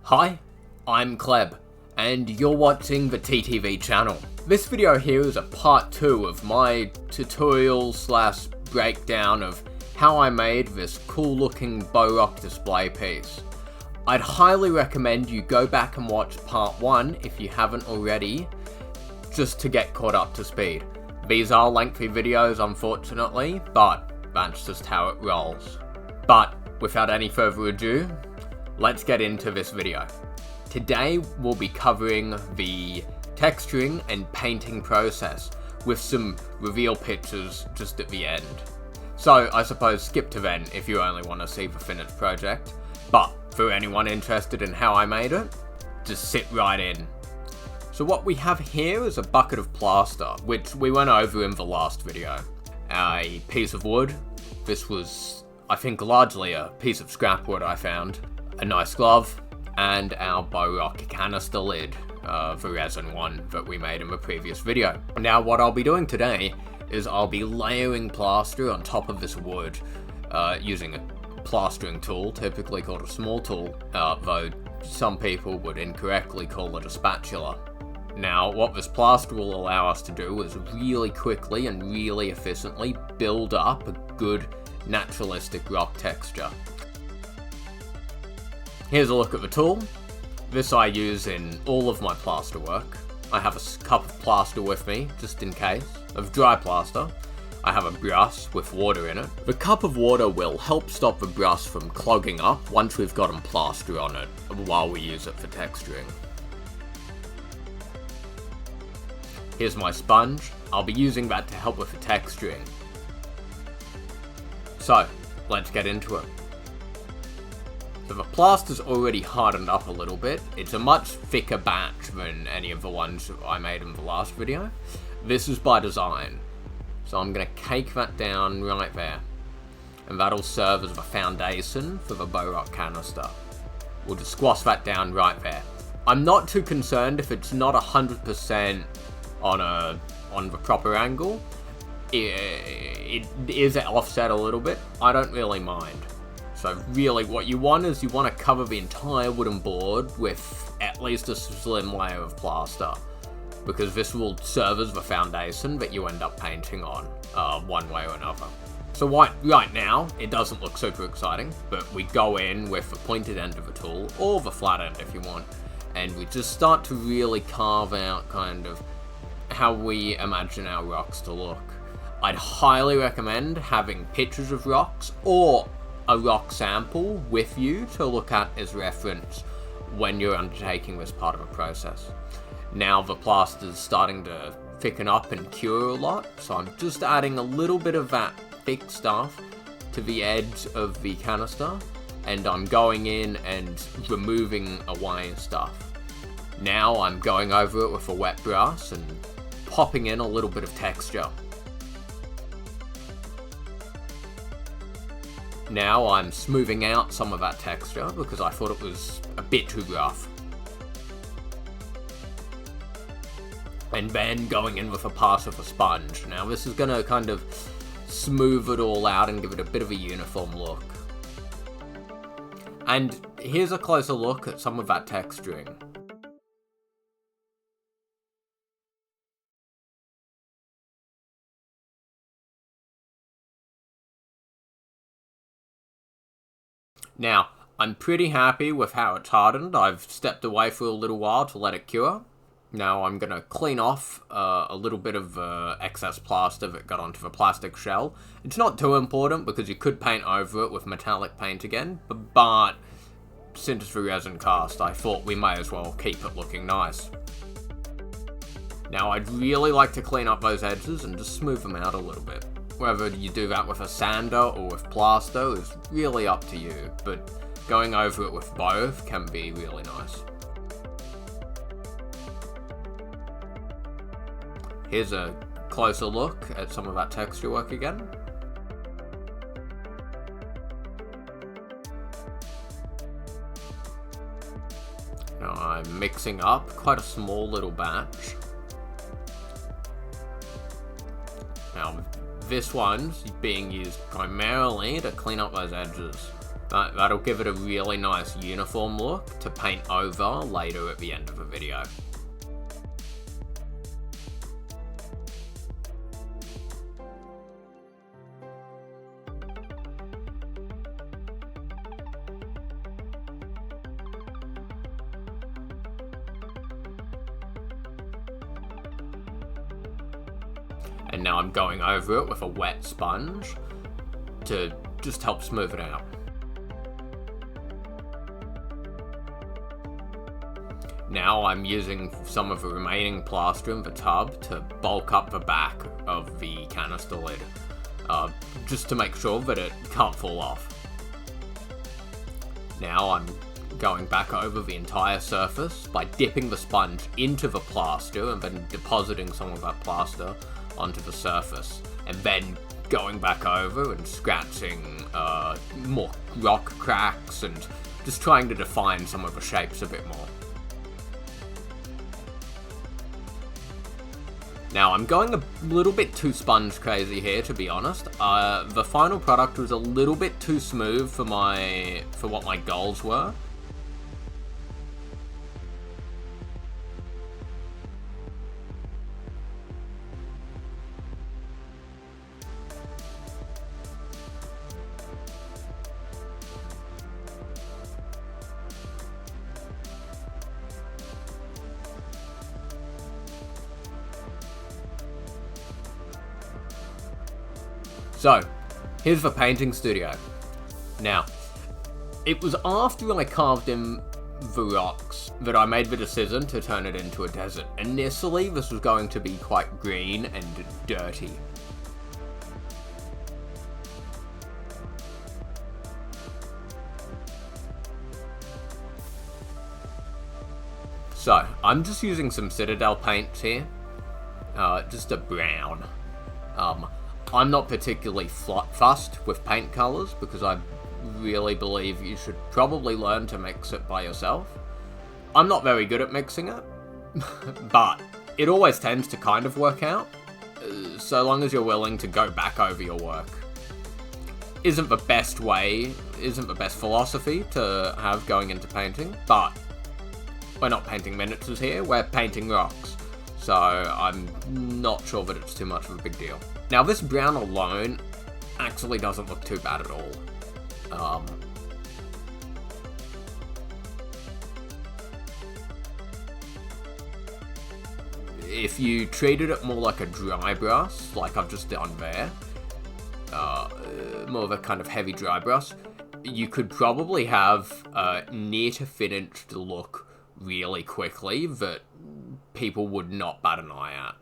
Hi, I'm Cleb, and you're watching the TTV channel. This video here is a part 2 of my tutorial slash breakdown of how I made this cool looking Bohrok display piece. I'd highly recommend you go back and watch part 1 if you haven't already, just to get caught up to speed. These are lengthy videos unfortunately, but that's just how it rolls. But without any further ado, let's get into this video. Today we'll be covering the texturing and painting process with some reveal pictures just at the end. So I suppose skip to then if you only want to see the finished project, but for anyone interested in how I made it, just sit right in. So what we have here is a bucket of plaster, which we went over in the last video. A piece of wood. This was, I think, largely a piece of scrap wood I found. A nice glove, and our Bohrok canister lid, the resin one that we made in the previous video. Now what I'll be doing today is I'll be layering plaster on top of this wood using a plastering tool, typically called a small tool, though some people would incorrectly call it a spatula. Now what this plaster will allow us to do is really quickly and really efficiently build up a good naturalistic rock texture. Here's a look at the tool. This I use in all of my plaster work. I have a cup of plaster with me, just in case, of dry plaster. I have a brush with water in it. The cup of water will help stop the brush from clogging up once we've gotten plaster on it while we use it for texturing. Here's my sponge. I'll be using that to help with the texturing. So, let's get into it. So the plaster's already hardened up a little bit. It's a much thicker batch than any of the ones I made in the last video. This is by design. So I'm going to cake that down right there. And that'll serve as the foundation for the Bohrok canister. We'll just squash that down right there. I'm not too concerned if it's not 100% on the proper angle. It is offset a little bit. I don't really mind. So really what you want is you want to cover the entire wooden board with at least a slim layer of plaster, because this will serve as the foundation that you end up painting on one way or another. So right now it doesn't look super exciting, but we go in with the pointed end of the tool, or the flat end if you want, and we just start to really carve out kind of how we imagine our rocks to look. I'd highly recommend having pictures of rocks or a rock sample with you to look at as reference when you're undertaking this part of the process. Now the plaster's starting to thicken up and cure a lot, so I'm just adding a little bit of that thick stuff to the edge of the canister, and I'm going in and removing away stuff. Now I'm going over it with a wet brush and popping in a little bit of texture. Now I'm smoothing out some of that texture because I thought it was a bit too rough. And then going in with a pass of a sponge. Now this is going to kind of smooth it all out and give it a bit of a uniform look. And here's a closer look at some of that texturing. Now, I'm pretty happy with how it's hardened. I've stepped away for a little while to let it cure. Now I'm going to clean off a little bit of excess plaster that got onto the plastic shell. It's not too important because you could paint over it with metallic paint again, but since it's a resin cast, I thought we may as well keep it looking nice. Now I'd really like to clean up those edges and just smooth them out a little bit. Whether you do that with a sander or with plaster is really up to you, but going over it with both can be really nice. Here's a closer look at some of that texture work again. Now I'm mixing up quite a small little batch. Now this one's being used primarily to clean up those edges. That'll give it a really nice uniform look to paint over later at the end of the video. And now I'm going over it with a wet sponge to just help smooth it out. Now I'm using some of the remaining plaster in the tub to bulk up the back of the canister lid, just to make sure that it can't fall off. Now I'm going back over the entire surface by dipping the sponge into the plaster and then depositing some of that plaster onto the surface, and then going back over and scratching more rock cracks and just trying to define some of the shapes a bit more. Now, I'm going a little bit too sponge crazy here, to be honest. The final product was a little bit too smooth for what my goals were. So, here's the painting studio. Now, it was after I carved in the rocks that I made the decision to turn it into a desert. Initially, this was going to be quite green and dirty. So, I'm just using some Citadel paints here, just a brown. I'm not particularly fussed with paint colours because I really believe you should probably learn to mix it by yourself. I'm not very good at mixing it, but it always tends to kind of work out, so long as you're willing to go back over your work. Isn't the best philosophy to have going into painting, but we're not painting miniatures here, we're painting rocks, so I'm not sure that it's too much of a big deal. Now, this brown alone actually doesn't look too bad at all. If you treated it more like a dry brush, like I've just done there, more of a kind of heavy dry brush, you could probably have a near to finished look really quickly that people would not bat an eye at.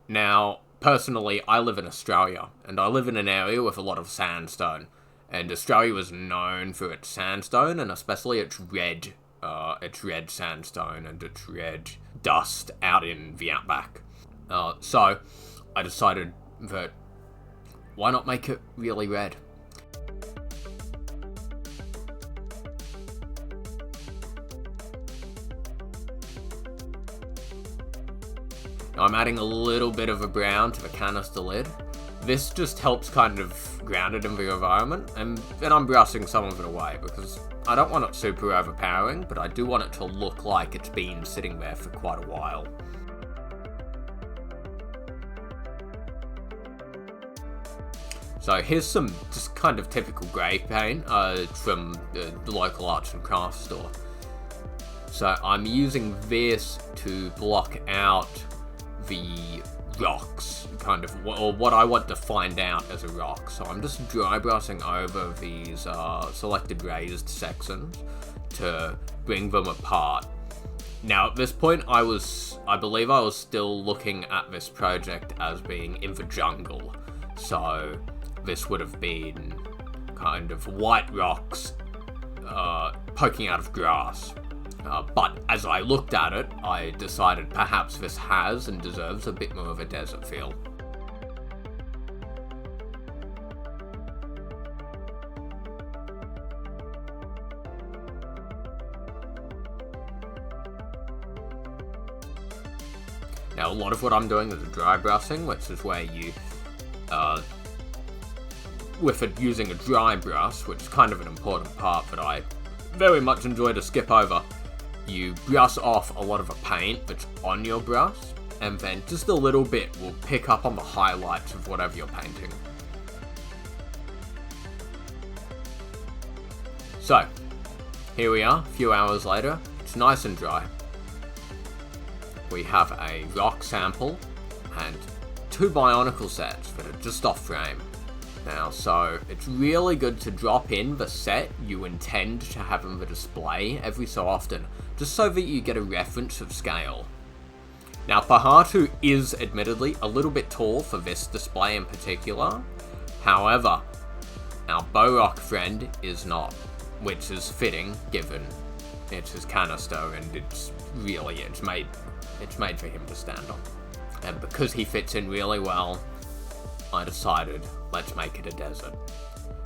Now, personally, I live in Australia, and I live in an area with a lot of sandstone, and Australia was known for its sandstone, and especially its red sandstone and its red dust out in the outback. So, I decided that why not make it really red? Now I'm adding a little bit of a brown to the canister lid. This just helps kind of ground it in the environment, and then I'm brushing some of it away because I don't want it super overpowering, but I do want it to look like it's been sitting there for quite a while. So here's some just kind of typical grey paint from the local arts and crafts store. So I'm using this to block out the rocks, kind of, or what I want to find out as a rock. So I'm just dry brushing over these selected raised sections to bring them apart. Now at this point I believe I was still looking at this project as being in the jungle. So this would have been kind of white rocks poking out of grass. But as I looked at it, I decided perhaps this has and deserves a bit more of a desert feel. Now, a lot of what I'm doing is dry brushing, which is where you with it using a dry brush, which is kind of an important part that I very much enjoy to skip over. You brush off a lot of the paint that's on your brush, and then just a little bit will pick up on the highlights of whatever you're painting. So, here we are, a few hours later. It's nice and dry. We have a rock sample and 2 Bionicle sets that are just off frame. Now, so it's really good to drop in the set you intend to have in the display every so often, just so that you get a reference of scale. Now, Pahatu is admittedly a little bit tall for this display in particular. However, our Bohrok friend is not, which is fitting given it's his canister and it's made for him to stand on. And because he fits in really well, I decided, let's make it a desert.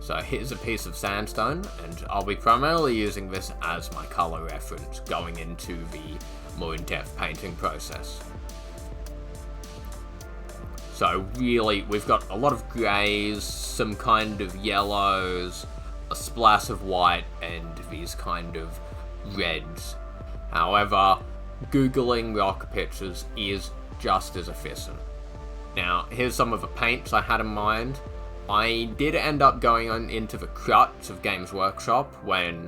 So here's a piece of sandstone, and I'll be primarily using this as my color reference going into the more in-depth painting process. So really, we've got a lot of greys, some kind of yellows, a splash of white, and these kind of reds. However, Googling rock pictures is just as efficient. Now, here's some of the paints I had in mind. I did end up going into the crutch of Games Workshop I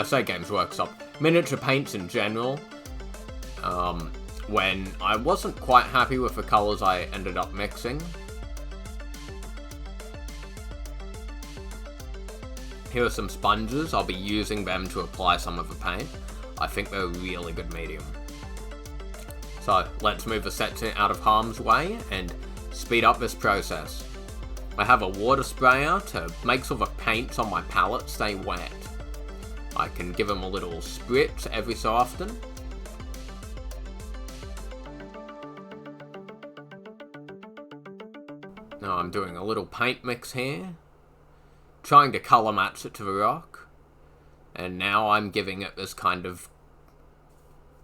say Games Workshop, miniature paints in general, when I wasn't quite happy with the colours I ended up mixing. Here are some sponges. I'll be using them to apply some of the paint. I think they're a really good medium. So let's move the sets out of harm's way and speed up this process. I have a water sprayer to make sure the paints on my palette stay wet. I can give them a little spritz every so often. Now I'm doing a little paint mix here, trying to colour match it to the rock, and now I'm giving it this kind of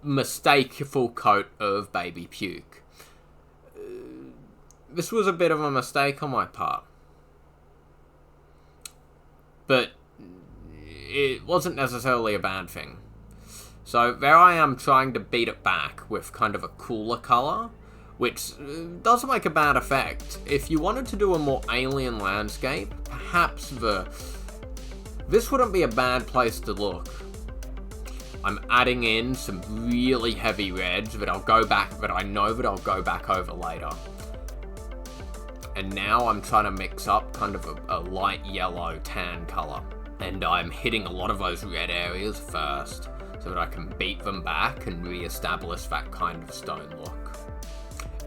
mistakeful coat of baby puke. This was a bit of a mistake on my part, but it wasn't necessarily a bad thing. So there I am trying to beat it back with kind of a cooler colour, which doesn't make a bad effect. If you wanted to do a more alien landscape, perhaps this wouldn't be a bad place to look. I'm adding in some really heavy reds that I know that I'll go back over later. And now I'm trying to mix up kind of a light yellow tan colour. And I'm hitting a lot of those red areas first, so that I can beat them back and re-establish that kind of stone look.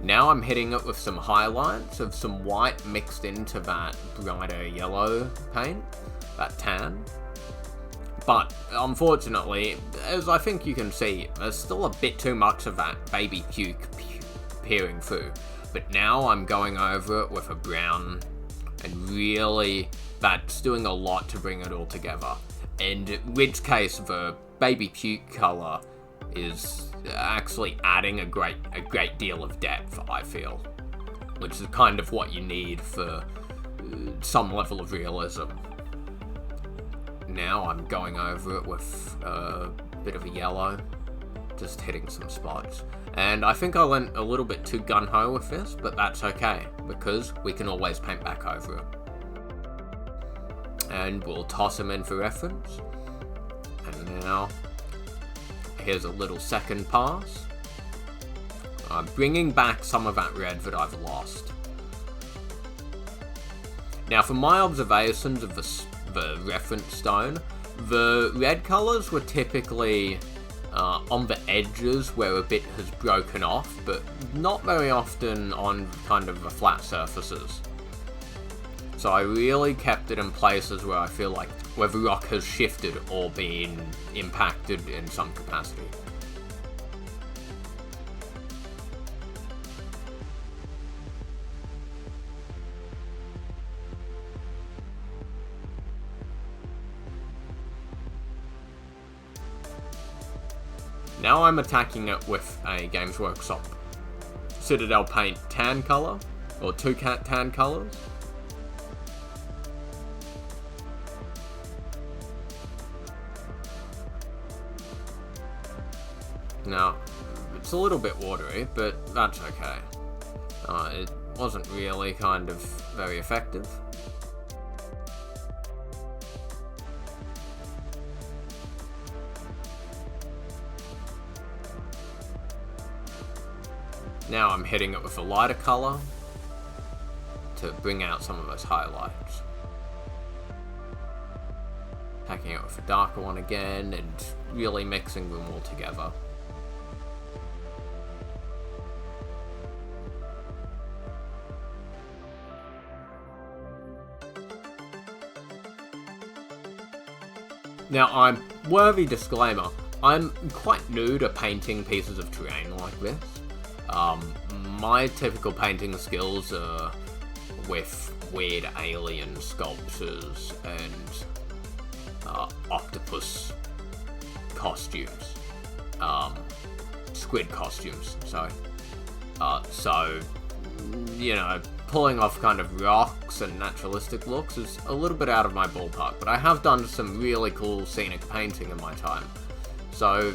Now I'm hitting it with some highlights of some white mixed into that brighter yellow paint, that tan. But unfortunately, as I think you can see, there's still a bit too much of that baby puke peering through. But now I'm going over it with a brown, and really that's doing a lot to bring it all together. In which case the baby puke colour is actually adding a great deal of depth, I feel. Which is kind of what you need for some level of realism. Now I'm going over it with a bit of a yellow, just hitting some spots. And I think I went a little bit too gun-ho with this, but that's okay, because we can always paint back over it. And we'll toss them in for reference. And now, here's a little second pass. I'm bringing back some of that red that I've lost. Now, from my observations of the reference stone, the red colours were typically on the edges where a bit has broken off, but not very often on kind of the flat surfaces. So I really kept it in places where I feel like where the rock has shifted or been impacted in some capacity. Now I'm attacking it with a Games Workshop Citadel Paint tan colour, or two tan colours. Now, it's a little bit watery, but that's okay. It wasn't really kind of very effective. Now I'm hitting it with a lighter colour to bring out some of those highlights. Packing it with a darker one again and really mixing them all together. Now, worthy disclaimer, I'm quite new to painting pieces of terrain like this. My typical painting skills are with weird alien sculptures and octopus costumes. Squid costumes, sorry. So, you know, pulling off kind of rocks and naturalistic looks is a little bit out of my ballpark, but I have done some really cool scenic painting in my time. So,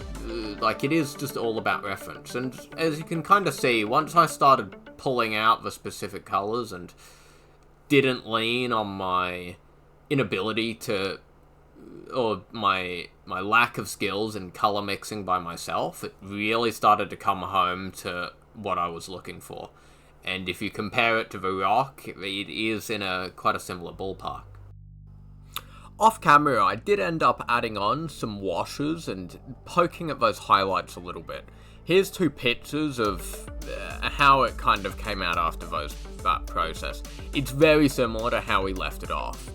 like, it is just all about reference. And as you can kind of see, once I started pulling out the specific colours and didn't lean on my inability to, or my lack of skills in colour mixing by myself, it really started to come home to what I was looking for. And if you compare it to the rock, it is in quite a similar ballpark. Off camera, I did end up adding on some washes and poking at those highlights a little bit. Here's two pictures of how it kind of came out after that process. It's very similar to how we left it off.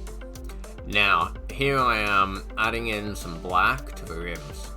Now, here I am adding in some black to the rims.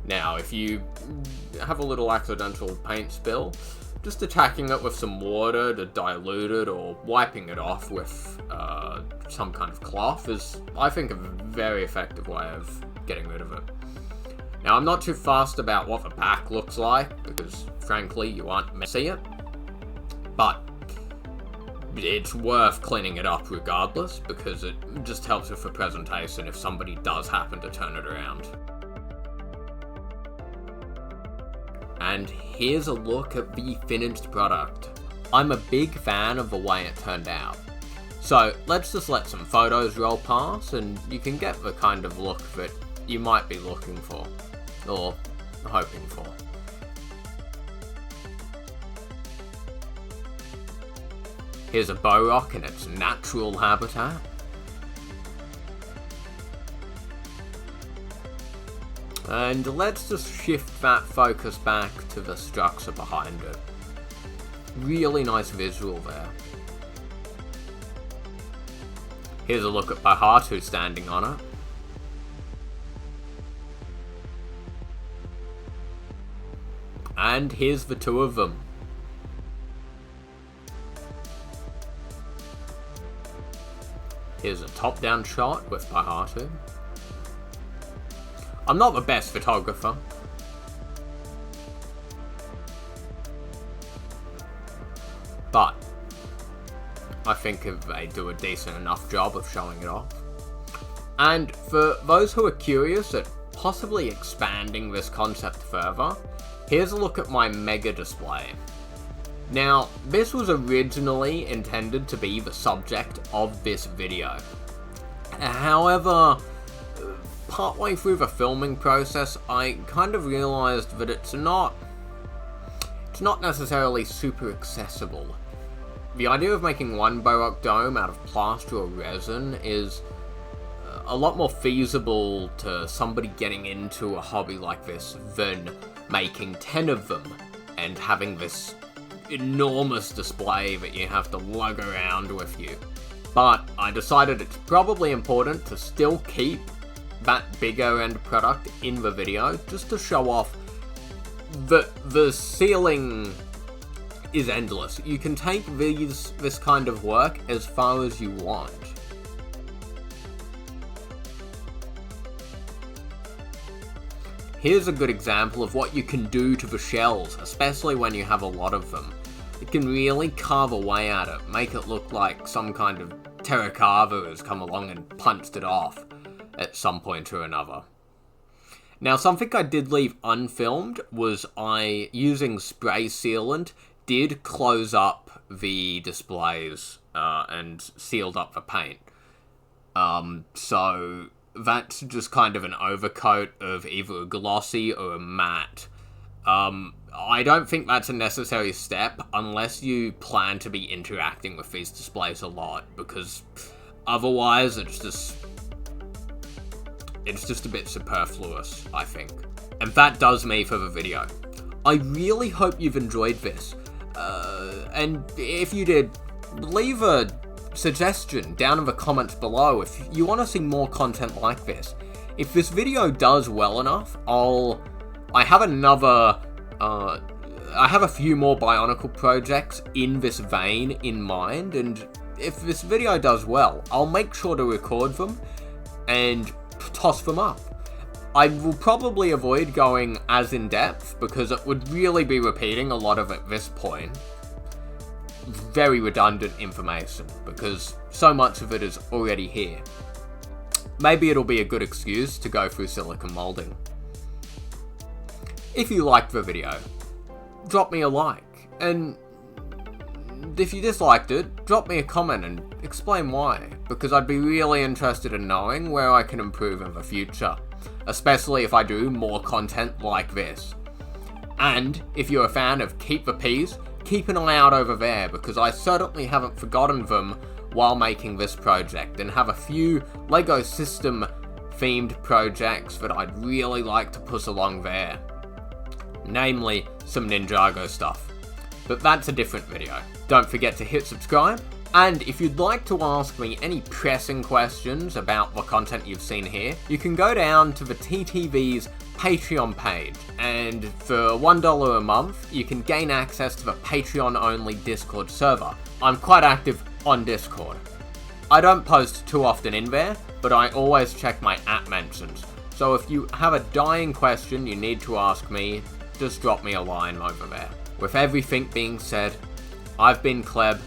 Now, if you have a little accidental paint spill, just attacking it with some water to dilute it or wiping it off with some kind of cloth is, I think, a very effective way of getting rid of it. Now, I'm not too fussed about what the back looks like because, frankly, you aren't meant to see it, but it's worth cleaning it up regardless because it just helps with the presentation if somebody does happen to turn it around. And here's a look at the finished product. I'm a big fan of the way it turned out. So let's just let some photos roll past and you can get the kind of look that you might be looking for, or hoping for. Here's a Bohrok in its natural habitat. And let's just shift that focus back to the structure behind it. Really nice visual there. Here's a look at Bahatu standing on it. And here's the two of them. Here's a top-down shot with Bahatu. I'm not the best photographer, but I think they do a decent enough job of showing it off. And for those who are curious at possibly expanding this concept further, here's a look at my mega display. Now, this was originally intended to be the subject of this video. However, partway through the filming process, I kind of realized that it's not necessarily super accessible. The idea of making one Bohrok dome out of plaster or resin is a lot more feasible to somebody getting into a hobby like this than making 10 of them and having this enormous display that you have to lug around with you. but I decided it's probably important to still keep that bigger end product in the video, just to show off that the ceiling is endless. You can take this kind of work as far as you want. Here's a good example of what you can do to the shells, especially when you have a lot of them. It can really carve away at it, make it look like some kind of terracotta has come along and punched it off at some point or another. Now, something I did leave unfilmed was using spray sealant, did close up the displays and sealed up the paint. So that's just kind of an overcoat of either a glossy or a matte. I don't think that's a necessary step unless you plan to be interacting with these displays a lot, because otherwise it's just a bit superfluous, I think. And that does me for the video. I really hope you've enjoyed this. And if you did, leave a suggestion down in the comments below if you want to see more content like this. If this video does well enough, I have a few more Bionicle projects in this vein in mind, and if this video does well, I'll make sure to record them and toss them up. I will probably avoid going as in-depth, because it would really be repeating a lot of at this point. Very redundant information, because so much of it is already here. Maybe it'll be a good excuse to go through silicone molding. If you liked the video, drop me a like, and if you disliked it, drop me a comment and explain why, because I'd be really interested in knowing where I can improve in the future, especially if I do more content like this. And if you're a fan of Keep the Peas, keep an eye out over there, because I certainly haven't forgotten them while making this project, and have a few LEGO system themed projects that I'd really like to push along there. Namely, some Ninjago stuff. But that's a different video. Don't forget to hit subscribe, and if you'd like to ask me any pressing questions about the content you've seen here, you can go down to the TTV's Patreon page, and for $1 a month, you can gain access to the Patreon-only Discord server. I'm quite active on Discord. I don't post too often in there, but I always check my app mentions. So if you have a dying question you need to ask me, just drop me a line over there. With everything being said, I've been Cleb,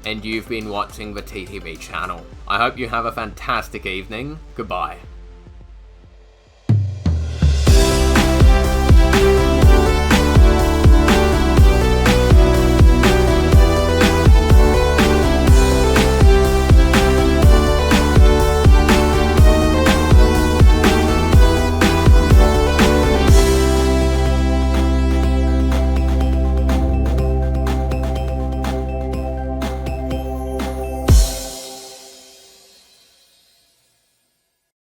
and you've been watching the TTV channel. I hope you have a fantastic evening. Goodbye.